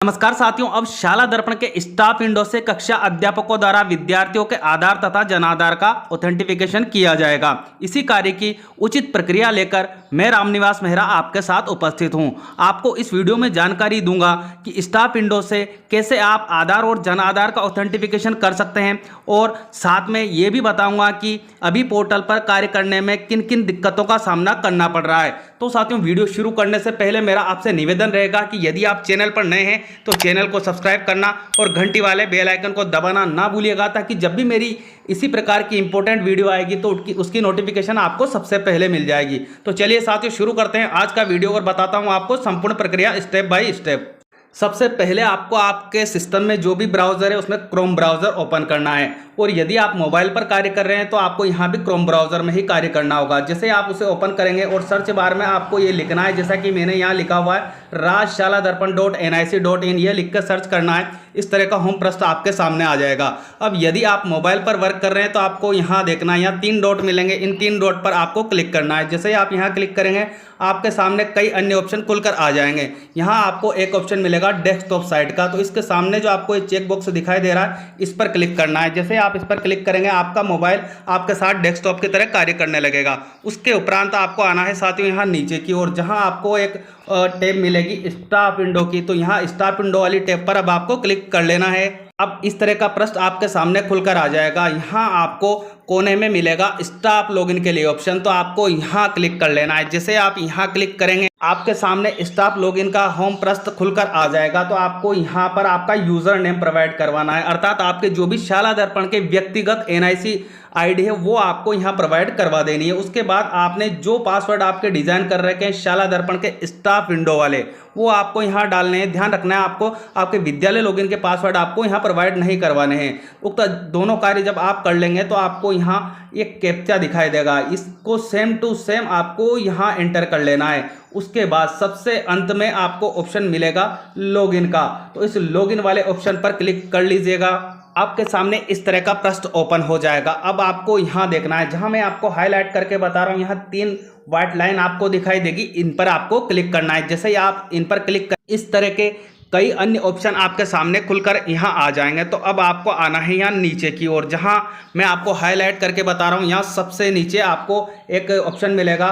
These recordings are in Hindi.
नमस्कार साथियों, अब शाला दर्पण के स्टाफ विंडो से कक्षा अध्यापकों द्वारा विद्यार्थियों के आधार तथा जन आधार का ऑथेंटिफिकेशन किया जाएगा। इसी कार्य की उचित प्रक्रिया लेकर मैं रामनिवास मेहरा आपके साथ उपस्थित हूं। आपको इस वीडियो में जानकारी दूंगा कि स्टाफ विंडो से कैसे आप आधार और जन आधार का ऑथेंटिफिकेशन कर सकते हैं और साथ में ये भी बताऊंगा कि अभी पोर्टल पर कार्य करने में किन किन दिक्कतों का सामना करना पड़ रहा है। तो साथियों, वीडियो शुरू करने से पहले मेरा आपसे निवेदन रहेगा कि यदि आप चैनल पर नए हैं तो चैनल को सब्सक्राइब करना और घंटी वाले बेल आइकन को दबाना ना भूलिएगा, ताकि जब भी मेरी इसी प्रकार की इंपॉर्टेंट वीडियो आएगी तो उसकी नोटिफिकेशन आपको सबसे पहले मिल जाएगी। तो चलिए साथियों, शुरू करते हैं आज का वीडियो और बताता हूं आपको संपूर्ण प्रक्रिया स्टेप बाय स्टेप। सबसे पहले आपको आपके सिस्टम में जो भी ब्राउज़र है उसमें क्रोम ब्राउज़र ओपन करना है, और यदि आप मोबाइल पर कार्य कर रहे हैं तो आपको यहाँ भी क्रोम ब्राउज़र में ही कार्य करना होगा। जैसे आप उसे ओपन करेंगे और सर्च बार में आपको ये लिखना है, जैसा कि मैंने यहाँ लिखा हुआ है rajshaladarpan.nic.in, ये लिख कर सर्च करना है। इस तरह का होम पृष्ठ आपके सामने आ जाएगा। अब यदि आप मोबाइल पर वर्क कर रहे हैं तो आपको यहाँ देखना है, यहाँ 3 डॉट मिलेंगे, इन 3 डॉट पर आपको क्लिक करना है। जैसे ही आप यहाँ क्लिक करेंगे आपके सामने कई अन्य ऑप्शन खुलकर आ जाएंगे। यहाँ आपको एक ऑप्शन मिलेगा डेस्कटॉप साइट का, तो इसके सामने जो आपको एक चेक बॉक्स दिखाई दे रहा है इस पर क्लिक करना है। जैसे आप इस पर क्लिक करेंगे आपका मोबाइल आपके साथ डेस्कटॉप की तरह कार्य करने लगेगा। उसके उपरांत आपको आना है साथियों यहाँ नीचे की ओर, जहाँ आपको एक टैब मिलेगी स्टाफ विंडो की। तो यहाँ स्टाफ विंडो वाली टैब पर अब आपको क्लिक कर लेना है। अब इस तरह का पृष्ठ आपके सामने खुलकर आ जाएगा। यहाँ आपको कोने में मिलेगा स्टाफ लॉगिन के लिए ऑप्शन, तो आपको यहाँ क्लिक कर लेना है। जैसे आप यहाँ क्लिक करेंगे आपके सामने स्टाफ लॉगिन का होम पृष्ठ खुलकर आ जाएगा। तो आपको यहाँ पर आपका यूजर नेम प्रोवाइड करवाना है, अर्थात आपके जो भी शाला दर्पण के व्यक्तिगत NIC आईडी है वो आपको यहाँ प्रोवाइड करवा देनी है। उसके बाद आपने जो पासवर्ड आपके डिजाइन कर रखे हैं शाला दर्पण के स्टाफ विंडो वाले, वो आपको यहाँ डालने हैं। ध्यान रखना है आपको आपके विद्यालय लॉगिन के पासवर्ड आपको यहाँ प्रोवाइड नहीं करवाने हैं। उक्त दोनों कार्य जब आप कर लेंगे तो आपको यहाँ एक कैप्चा दिखाई देगा, इसको सेम टू सेम आपको यहाँ एंटर कर लेना है। उसके बाद सबसे अंत में आपको ऑप्शन मिलेगा लॉगिन का, तो इस लॉगिन वाले ऑप्शन पर क्लिक कर लीजिएगा। आपके सामने इस तरह का पृष्ठ ओपन हो जाएगा। अब आपको यहाँ देखना है, जहाँ मैं आपको हाईलाइट करके बता रहा हूँ, यहाँ 3 व्हाइट लाइन आपको दिखाई देगी, इन पर आपको क्लिक करना है। जैसे ही आप इन पर क्लिक कर इस तरह के कई अन्य ऑप्शन आपके सामने खुलकर यहाँ आ जाएंगे। तो अब आपको आना है यहाँ नीचे की ओर, जहाँ मैं आपको हाईलाइट करके बता रहा हूँ, यहाँ सबसे नीचे आपको एक ऑप्शन मिलेगा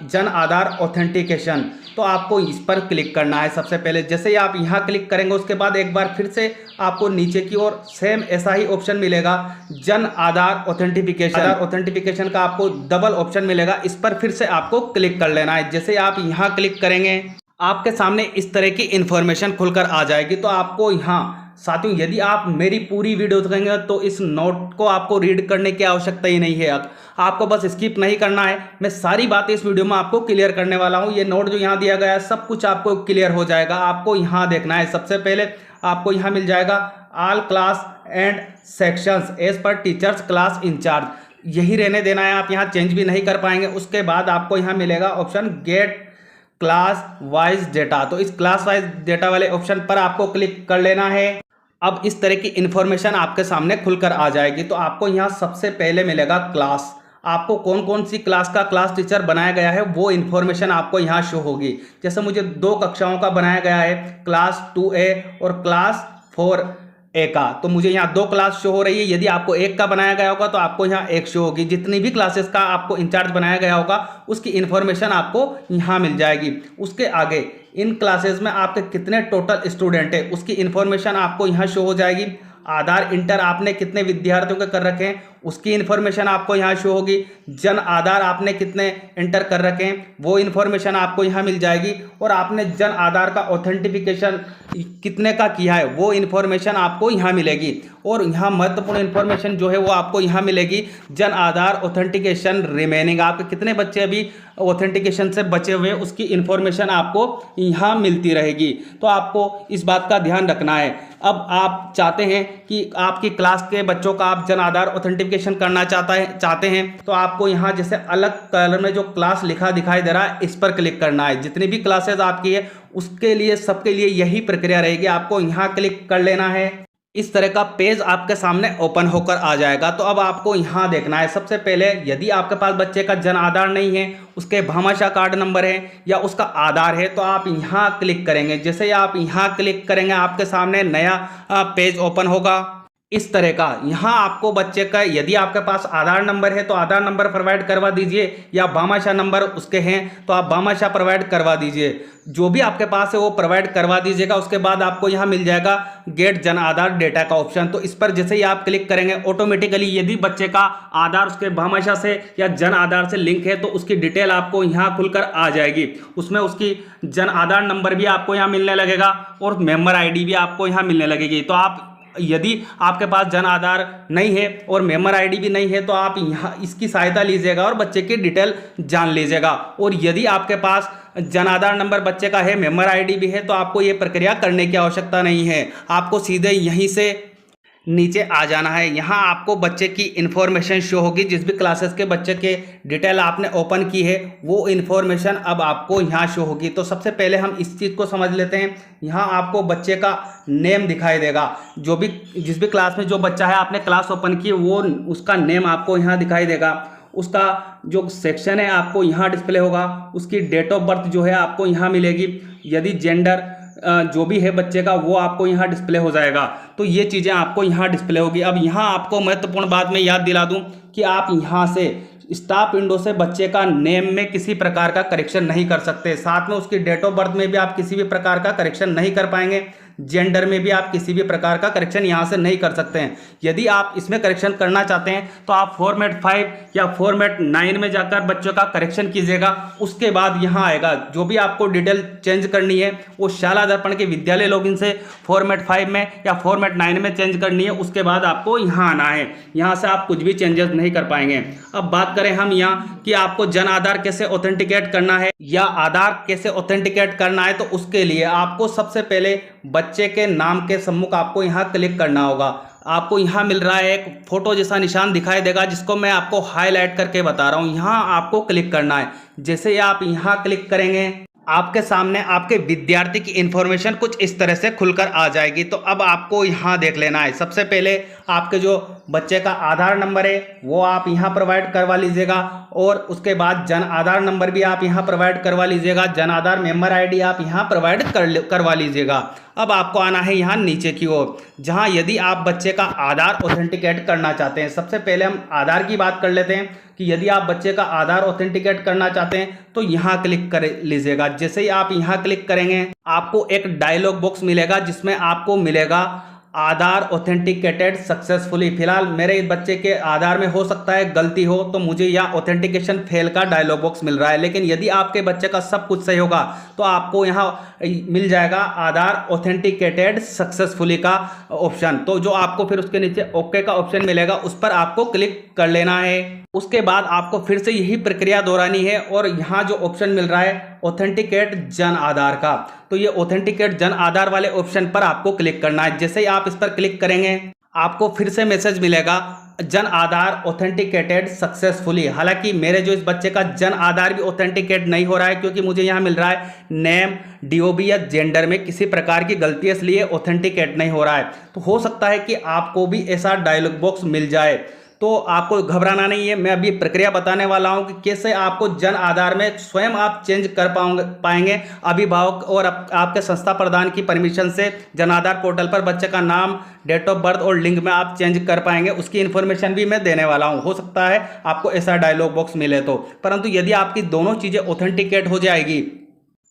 जन आधार ऑथेंटिकेशन। तो आपको इस पर क्लिक करना है सबसे पहले। जैसे ही आप यहाँ क्लिक करेंगे उसके बाद एक बार फिर से आपको नीचे की ओर सेम ऐसा ही ऑप्शन मिलेगा जन आधार ऑथेंटिफिकेशन। ऑथेंटिफिकेशन का आपको डबल ऑप्शन मिलेगा, इस पर फिर से आपको क्लिक कर लेना है। जैसे आप यहाँ क्लिक करेंगे आपके सामने इस तरह की इंफॉर्मेशन खुलकर आ जाएगी। तो आपको यहाँ साथियों, यदि आप मेरी पूरी वीडियो देखेंगे तो इस नोट को आपको रीड करने की आवश्यकता ही नहीं है। आपको बस स्किप नहीं करना है, मैं सारी बातें इस वीडियो में आपको क्लियर करने वाला हूँ। ये नोट जो यहाँ दिया गया है सब कुछ आपको क्लियर हो जाएगा। आपको यहाँ देखना है, सबसे पहले आपको यहाँ मिल जाएगा all class and sections as per teachers class in charge, यही रहने देना है, आप यहाँ चेंज भी नहीं कर पाएंगे। उसके बाद आपको यहाँ मिलेगा option get class wise data, तो इस क्लास वाइज डेटा वाले ऑप्शन पर आपको क्लिक कर लेना है। अब इस तरह की इंफॉर्मेशन आपके सामने खुलकर आ जाएगी। तो आपको यहाँ सबसे पहले मिलेगा क्लास, आपको कौन कौन सी क्लास का क्लास टीचर बनाया गया है वो इन्फॉर्मेशन आपको यहाँ शो होगी। जैसे मुझे 2 कक्षाओं का बनाया गया है, क्लास 2A और क्लास 4A का, तो मुझे यहाँ 2 क्लास शो हो रही है। यदि आपको 1 का बनाया गया होगा तो आपको यहाँ 1 शो होगी। जितनी भी क्लासेस का आपको इंचार्ज बनाया गया होगा उसकी इन्फॉर्मेशन आपको यहाँ मिल जाएगी। उसके आगे इन क्लासेस में आपके कितने टोटल स्टूडेंट है उसकी इन्फॉर्मेशन आपको यहाँ शो हो जाएगी। आधार इंटर आपने कितने विद्यार्थियों के कर रखे हैं उसकी इन्फॉर्मेशन आपको यहाँ शो होगी। जन आधार आपने कितने एंटर कर रखे हैं वो इन्फॉर्मेशन आपको यहाँ मिल जाएगी। और आपने जन आधार का ऑथेंटिफिकेशन कितने का किया है वो इन्फॉर्मेशन आपको यहाँ मिलेगी। और यहाँ महत्वपूर्ण इन्फॉर्मेशन जो है वो आपको यहाँ मिलेगी जन आधार ऑथेंटिकेशन रिमेनिंग, आपके कितने बच्चे अभी ऑथेंटिकेशन से बचे हुए उसकी इन्फॉर्मेशन आपको यहाँ मिलती रहेगी। तो आपको इस बात का ध्यान रखना है। अब आप चाहते हैं कि आपकी क्लास के बच्चों का आप जन आधार ऑथेंटिफिकेशन करना चाहते हैं तो आपको यहाँ जैसे अलग कलर में जो क्लास लिखा दिखाई दे रहा है इस पर क्लिक करना है। जितनी भी क्लासेस आपकी है उसके लिए सबके लिए यही प्रक्रिया रहेगी। आपको यहाँ क्लिक कर लेना है। इस तरह का पेज आपके सामने ओपन होकर आ जाएगा। तो अब आपको यहाँ देखना है, सबसे पहले यदि आपके पास बच्चे का जन आधार नहीं है, उसके भामाशाह कार्ड नंबर है या उसका आधार है, तो आप यहाँ क्लिक करेंगे। जैसे ही आप यहाँ क्लिक करेंगे आपके सामने नया पेज ओपन होगा इस तरह का। यहाँ आपको बच्चे का यदि आपके पास आधार नंबर है तो आधार नंबर प्रोवाइड करवा दीजिए, या भामाशाह नंबर उसके हैं तो आप भामाशाह प्रोवाइड करवा दीजिए। जो भी आपके पास है वो प्रोवाइड करवा दीजिएगा। उसके बाद आपको यहाँ मिल जाएगा गेट जन आधार डेटा का ऑप्शन। तो इस पर जैसे ही आप क्लिक करेंगे ऑटोमेटिकली यदि बच्चे का आधार उसके भामाशाह से या जन आधार से लिंक है तो उसकी डिटेल आपको यहाँ खुलकर आ जाएगी। उसमें उसकी जन आधार नंबर भी आपको यहाँ मिलने लगेगा और मेंबर आईडी भी आपको यहाँ मिलने लगेगी। तो आप यदि आपके पास जन आधार नहीं है और मेंबर आईडी भी नहीं है तो आप यहाँ इसकी सहायता लीजिएगा और बच्चे की डिटेल जान लीजिएगा। और यदि आपके पास जन आधार नंबर बच्चे का है, मेंबर आईडी भी है, तो आपको ये प्रक्रिया करने की आवश्यकता नहीं है। आपको सीधे यहीं से नीचे आ जाना है। यहाँ आपको बच्चे की इन्फॉर्मेशन शो होगी। जिस भी क्लासेस के बच्चे के डिटेल आपने ओपन की है वो इन्फॉर्मेशन अब आपको यहाँ शो होगी। तो सबसे पहले हम इस चीज़ को समझ लेते हैं। यहाँ आपको बच्चे का नेम दिखाई देगा। जो भी जिस भी क्लास में जो बच्चा है आपने क्लास ओपन की वो उसका नेम आपको यहाँ दिखाई देगा। उसका जो सेक्शन है आपको यहाँ डिस्प्ले होगा। उसकी डेट ऑफ बर्थ जो है आपको यहाँ मिलेगी। यदि जेंडर जो भी है बच्चे का वो आपको यहाँ डिस्प्ले हो जाएगा। तो ये चीज़ें आपको यहाँ डिस्प्ले होगी। अब यहाँ आपको महत्वपूर्ण बात मैं याद दिला दूँ कि आप यहाँ से स्टाफ विंडो से बच्चे का नेम में किसी प्रकार का करेक्शन नहीं कर सकते। साथ में उसकी डेट ऑफ बर्थ में भी आप किसी भी प्रकार का करेक्शन नहीं कर पाएंगे। जेंडर में भी आप किसी भी प्रकार का करेक्शन यहाँ से नहीं कर सकते हैं। यदि आप इसमें करेक्शन करना चाहते हैं तो आप फॉर्मेट 5 या फॉर्मेट 9 में जाकर बच्चों का करेक्शन कीजिएगा। उसके बाद यहाँ आएगा जो भी आपको डिटेल चेंज करनी है वो शाला दर्पण के विद्यालय लॉगिन से फॉर्मेट 5 में या फॉर्मेट 9 में चेंज करनी है। उसके बाद आपको यहाँ आना है। यहाँ से आप कुछ भी चेंजेस नहीं कर पाएंगे। अब बात करें हम यहाँ कि आपको जन आधार कैसे ऑथेंटिकेट करना है या आधार कैसे ऑथेंटिकेट करना है, तो उसके लिए आपको सबसे पहले बच्चे के नाम के सम्मुख आपको यहाँ क्लिक करना होगा। आपको यहाँ मिल रहा है एक फोटो जैसा निशान दिखाई देगा जिसको मैं आपको हाईलाइट करके बता रहा हूँ। यहाँ आपको क्लिक करना है। जैसे ही आप यहाँ क्लिक करेंगे आपके सामने आपके विद्यार्थी की इंफॉर्मेशन कुछ इस तरह से खुलकर आ जाएगी। तो अब आपको यहाँ देख लेना है। सबसे पहले आपके जो बच्चे का आधार नंबर है वो आप यहाँ प्रोवाइड करवा लीजिएगा और उसके बाद जन आधार नंबर भी आप यहाँ प्रोवाइड करवा लीजिएगा। जन आधार मेंबर आईडी आप यहाँ प्रोवाइड करवा लीजिएगा। अब आपको आना है यहाँ नीचे की ओर जहाँ यदि आप बच्चे का आधार ऑथेंटिकेट करना चाहते हैं। सबसे पहले हम आधार की बात कर लेते हैं कि यदि आप बच्चे का आधार ऑथेंटिकेट करना चाहते हैं तो यहाँ क्लिक कर लीजिएगा। जैसे ही आप यहाँ क्लिक करेंगे आपको एक डायलॉग बॉक्स मिलेगा जिसमें आपको मिलेगा आधार ऑथेंटिकेटेड सक्सेसफुली। फिलहाल मेरे इस बच्चे के आधार में हो सकता है गलती हो तो मुझे यहाँ ऑथेंटिकेशन फेल का डायलॉग बॉक्स मिल रहा है। लेकिन यदि आपके बच्चे का सब कुछ सही होगा तो आपको यहाँ मिल जाएगा आधार ऑथेंटिकेटेड सक्सेसफुली का ऑप्शन। तो जो आपको फिर उसके नीचे ओके का ऑप्शन मिलेगा उस पर आपको क्लिक कर लेना है। उसके बाद आपको फिर से यही प्रक्रिया दोहरानी है और यहाँ जो ऑप्शन मिल रहा है ऑथेंटिकेट जन आधार का, तो ये ऑथेंटिकेट जन आधार वाले ऑप्शन पर आपको क्लिक करना है। जैसे ही आप इस पर क्लिक करेंगे आपको फिर से मैसेज मिलेगा जन आधार ऑथेंटिकेटेड सक्सेसफुली। हालांकि मेरे जो इस बच्चे का जन आधार भी ऑथेंटिकेट नहीं हो रहा है क्योंकि मुझे यहाँ मिल रहा है नेम डीओबी या जेंडर में किसी प्रकार की गलती है, इसलिए ऑथेंटिकेट नहीं हो रहा है। तो हो सकता है कि आपको भी ऐसा डायलॉग बॉक्स मिल जाए। तो आपको घबराना नहीं है। मैं अभी प्रक्रिया बताने वाला हूं कि कैसे आपको जन आधार में स्वयं आप चेंज कर पाएंगे। अभिभावक और आपके संस्था प्रधान की परमिशन से जन आधार पोर्टल पर बच्चे का नाम, डेट ऑफ बर्थ और लिंग में आप चेंज कर पाएंगे। उसकी इन्फॉर्मेशन भी मैं देने वाला हूं। हो सकता है आपको ऐसा डायलॉग बॉक्स मिले तो, परंतु यदि आपकी दोनों चीज़ें ऑथेंटिकेट हो जाएगी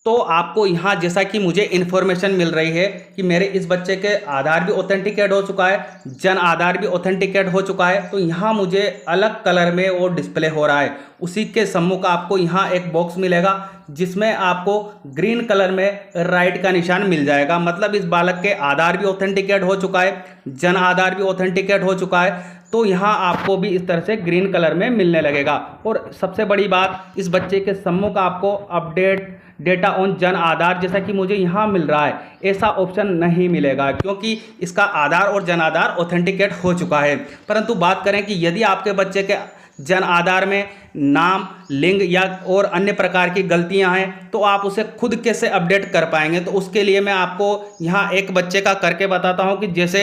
तो आपको यहाँ जैसा कि मुझे इन्फॉर्मेशन मिल रही है कि मेरे इस बच्चे के आधार भी ऑथेंटिकेट हो चुका है, जन आधार भी ऑथेंटिकेट हो चुका है। तो यहाँ मुझे अलग कलर में वो डिस्प्ले हो रहा है। उसी के सम्मुख आपको यहाँ एक बॉक्स मिलेगा जिसमें आपको ग्रीन कलर में राइट का निशान मिल जाएगा। मतलब इस बालक के आधार भी ऑथेंटिकेट हो चुका है, जन आधार भी ऑथेंटिकेट हो चुका है। तो यहाँ आपको भी इस तरह से ग्रीन कलर में मिलने लगेगा। और सबसे बड़ी बात, इस बच्चे के सम्मुख आपको update data on Jan Aadhaar जैसा कि मुझे यहाँ मिल रहा है ऐसा ऑप्शन नहीं मिलेगा क्योंकि इसका आधार और जन आधार ऑथेंटिकेट हो चुका है। परंतु बात करें कि यदि आपके बच्चे के जन आधार में नाम, लिंग या और अन्य प्रकार की गलतियां हैं तो आप उसे खुद कैसे अपडेट कर पाएंगे। तो उसके लिए मैं आपको यहाँ एक बच्चे का करके बताता हूँ कि जैसे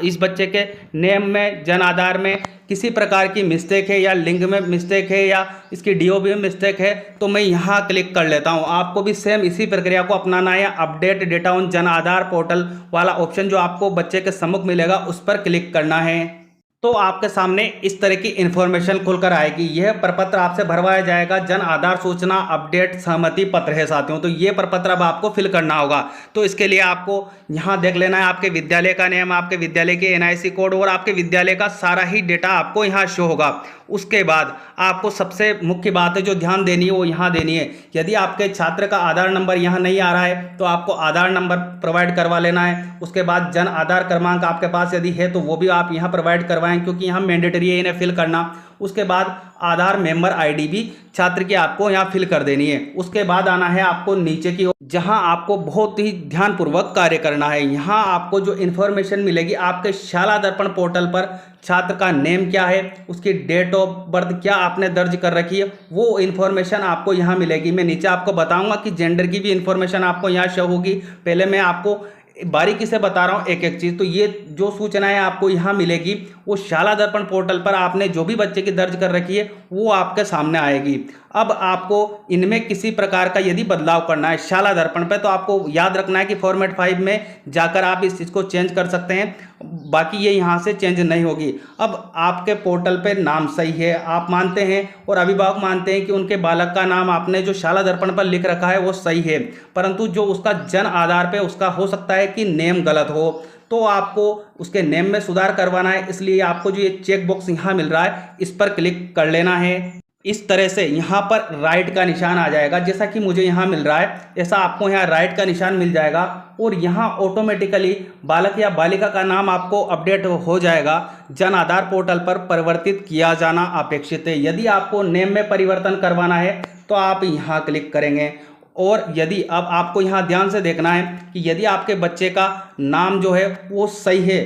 इस बच्चे के नेम में, जन आधार में किसी प्रकार की मिस्टेक है या लिंग में मिस्टेक है या इसकी डीओबी में मिस्टेक है, तो मैं यहाँ क्लिक कर लेता हूँ। आपको भी सेम इसी प्रक्रिया को अपनाना है। Update data on Jan Aadhaar portal वाला ऑप्शन जो आपको बच्चे के सम्मुख मिलेगा उस पर क्लिक करना है। तो आपके सामने इस तरह की इन्फॉर्मेशन खुलकर आएगी। यह प्रपत्र आपसे भरवाया जाएगा। जन आधार सूचना अपडेट सहमति पत्र है साथियों। तो ये प्रपत्र अब आपको फिल करना होगा। तो इसके लिए आपको यहाँ देख लेना है आपके विद्यालय का नेम, आपके विद्यालय के एनआईसी कोड और आपके विद्यालय का सारा ही डेटा आपको यहाँ शो होगा। उसके बाद आपको सबसे मुख्य बात है जो ध्यान देनी है वो यहाँ देनी है। यदि आपके छात्र का आधार नंबर यहाँ नहीं आ रहा है तो आपको आधार नंबर प्रोवाइड करवा लेना है। उसके बाद जन आधार क्रमांक आपके पास यदि है तो वो भी आप यहाँ प्रोवाइड करवाएं, क्योंकि यहाँ मैंडेटरी है इन्हें फिल करना। उसके बाद आधार मेंबर आईडी भी छात्र की आपको यहाँ फिल कर देनी है। उसके बाद आना है आपको नीचे की ओर, जहाँ आपको बहुत ही ध्यानपूर्वक कार्य करना है। यहाँ आपको जो इन्फॉर्मेशन मिलेगी आपके शाला दर्पण पोर्टल पर, छात्र का नेम क्या है, उसकी डेट ऑफ बर्थ क्या आपने दर्ज कर रखी है, वो इन्फॉर्मेशन आपको यहाँ मिलेगी। मैं नीचे आपको बताऊंगा कि जेंडर की भी इन्फॉर्मेशन आपको यहाँ शो होगी। पहले मैं आपको बारीकी से बता रहा हूँ एक एक चीज़। तो ये जो सूचनाएं आपको यहाँ मिलेगी वो शाला दर्पण पोर्टल पर आपने जो भी बच्चे की दर्ज कर रखी है वो आपके सामने आएगी। अब आपको इनमें किसी प्रकार का यदि बदलाव करना है शाला दर्पण पे, तो आपको याद रखना है कि फॉर्मेट 5 में जाकर आप इस चीज़ को चेंज कर सकते हैं, बाकी ये यहाँ से चेंज नहीं होगी। अब आपके पोर्टल पे नाम सही है, आप मानते हैं और अभिभावक मानते हैं कि उनके बालक का नाम आपने जो शाला दर्पण पर लिख रखा है वो सही है, परंतु जो उसका जन आधार पे उसका हो सकता है कि नेम गलत हो, तो आपको उसके नेम में सुधार करवाना है। इसलिए आपको जो ये चेक बॉक्स यहाँ मिल रहा है इस पर क्लिक कर लेना है। इस तरह से यहाँ पर राइट का निशान आ जाएगा, जैसा कि मुझे यहाँ मिल रहा है ऐसा आपको यहाँ राइट का निशान मिल जाएगा और यहाँ ऑटोमेटिकली बालक या बालिका का नाम आपको अपडेट हो जाएगा। जन आधार पोर्टल पर परिवर्तित किया जाना अपेक्षित है। यदि आपको नेम में परिवर्तन करवाना है तो आप यहाँ क्लिक करेंगे। और यदि अब आपको यहाँ ध्यान से देखना है कि यदि आपके बच्चे का नाम जो है वो सही है,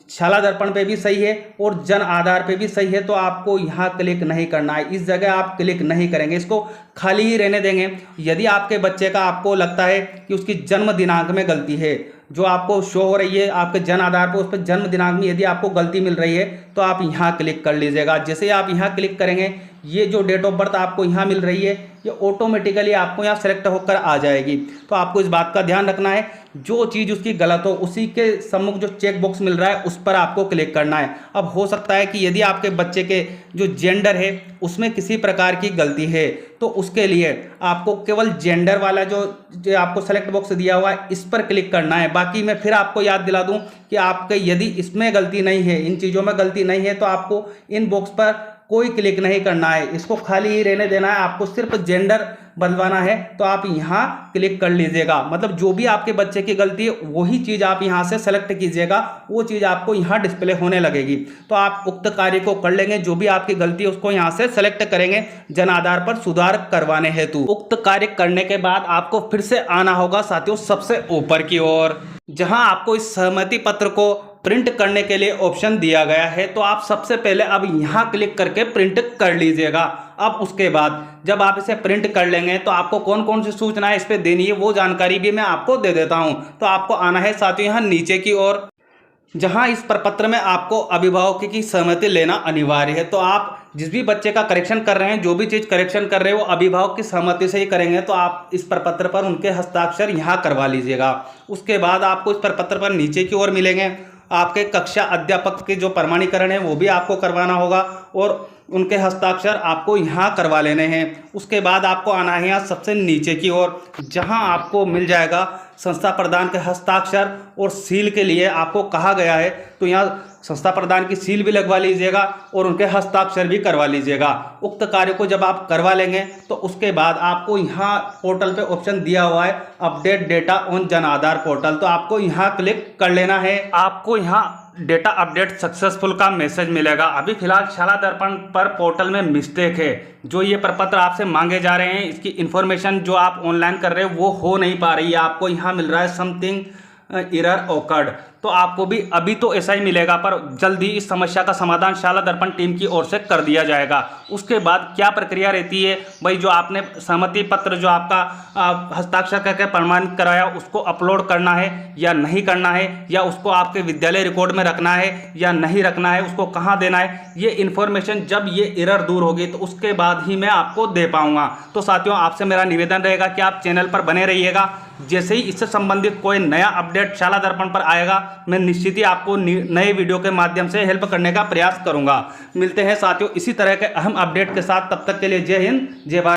शाला दर्पण पे भी सही है और जन आधार पे भी सही है, तो आपको यहाँ क्लिक नहीं करना है। इस जगह आप क्लिक नहीं करेंगे, इसको खाली ही रहने देंगे। यदि आपके बच्चे का आपको लगता है कि उसकी जन्म दिनांक में गलती है, जो आपको शो हो रही है आपके जन आधार पर, उस पर जन्म दिनांक में यदि आपको गलती मिल रही है तो आप यहाँ क्लिक कर लीजिएगा। जैसे आप यहाँ क्लिक करेंगे ये जो डेट ऑफ बर्थ आपको यहाँ मिल रही है ये ऑटोमेटिकली आपको यहाँ सेलेक्ट होकर आ जाएगी। तो आपको इस बात का ध्यान रखना है, जो चीज़ उसकी गलत हो उसी के सम्मुख जो चेक बॉक्स मिल रहा है उस पर आपको क्लिक करना है। अब हो सकता है कि यदि आपके बच्चे के जो जेंडर है उसमें किसी प्रकार की गलती है तो उसके लिए आपको केवल जेंडर वाला जो आपको सेलेक्ट बॉक्स दिया हुआ है इस पर क्लिक करना है। बाकी मैं फिर आपको याद दिला दूं कि आपके यदि इसमें गलती नहीं है, इन चीज़ों में गलती नहीं है, तो आपको इन बॉक्स पर कोई क्लिक नहीं करना है, इसको खाली ही रहने देना है। आपको सिर्फ जेंडर बदलवाना है तो आप यहाँ क्लिक कर लीजिएगा। मतलब जो भी आपके बच्चे की गलती है वही चीज़ आप यहाँ से सेलेक्ट कीजिएगा, वो चीज़ आपको यहाँ डिस्प्ले होने लगेगी। तो आप उक्त कार्य को कर लेंगे, जो भी आपकी गलती है उसको यहाँ से सेलेक्ट करेंगे जन आधार पर सुधार करवाने हेतु। उक्त कार्य करने के बाद आपको फिर से आना होगा साथियों सबसे ऊपर की ओर, जहाँ आपको इस सहमति पत्र को प्रिंट करने के लिए ऑप्शन दिया गया है। तो आप सबसे पहले अब यहाँ क्लिक करके प्रिंट कर लीजिएगा। अब उसके बाद जब आप इसे प्रिंट कर लेंगे तो आपको कौन कौन सी सूचनाएं इस पे देनी है वो जानकारी भी मैं आपको दे देता हूँ। तो आपको आना है साथियों यहाँ नीचे की ओर, जहाँ इस प्रपत्र में आपको अभिभावक की सहमति लेना अनिवार्य है। तो आप जिस भी बच्चे का करेक्शन कर रहे हैं, जो भी चीज़ करेक्शन कर रहे हैं वो अभिभावक की सहमति से ही करेंगे। तो आप इस प्रपत्र पर उनके हस्ताक्षर यहाँ करवा लीजिएगा। उसके बाद आपको इस प्रपत्र पर नीचे की ओर मिलेंगे आपके कक्षा अध्यापक के जो प्रमाणीकरण है वो भी आपको करवाना होगा और उनके हस्ताक्षर आपको यहाँ करवा लेने हैं। उसके बाद आपको आना है यहाँ सबसे नीचे की ओर, जहाँ आपको मिल जाएगा संस्था प्रधान के हस्ताक्षर और सील के लिए आपको कहा गया है। तो यहाँ संस्था प्रधान की सील भी लगवा लीजिएगा और उनके हस्ताक्षर भी करवा लीजिएगा। उक्त कार्य को जब आप करवा लेंगे तो उसके बाद आपको यहाँ पोर्टल पे ऑप्शन दिया हुआ है update data on Jan Aadhaar portal, तो आपको यहाँ क्लिक कर लेना है। आपको यहाँ डेटा अपडेट सक्सेसफुल का मैसेज मिलेगा। अभी फिलहाल शाला दर्पण पर पोर्टल में मिस्टेक है, जो ये प्रपत्र आपसे मांगे जा रहे हैं इसकी इन्फॉर्मेशन जो आप ऑनलाइन कर रहे हैं वो हो नहीं पा रही है। आपको यहाँ मिल रहा है समथिंग एरर ऑकर्ड, तो आपको भी अभी तो ऐसा ही मिलेगा, पर जल्दी इस समस्या का समाधान शाला दर्पण टीम की ओर से कर दिया जाएगा। उसके बाद क्या प्रक्रिया रहती है भाई, जो आपने सहमति पत्र जो आपका हस्ताक्षर करके प्रमाणित कराया उसको अपलोड करना है या नहीं करना है, या उसको आपके विद्यालय रिकॉर्ड में रखना है या नहीं रखना है, उसको कहाँ देना है, ये इन्फॉर्मेशन जब ये एरर दूर होगी तो उसके बाद ही मैं आपको दे पाऊंगा। तो साथियों, आपसे मेरा निवेदन रहेगा कि आप चैनल पर बने रहिएगा। जैसे ही इससे संबंधित कोई नया अपडेट शाला दर्पण पर आएगा, मैं निश्चित ही आपको नए वीडियो के माध्यम से हेल्प करने का प्रयास करूंगा। मिलते हैं साथियों इसी तरह के अहम अपडेट के साथ, तब तक के लिए जय हिंद जय भारत।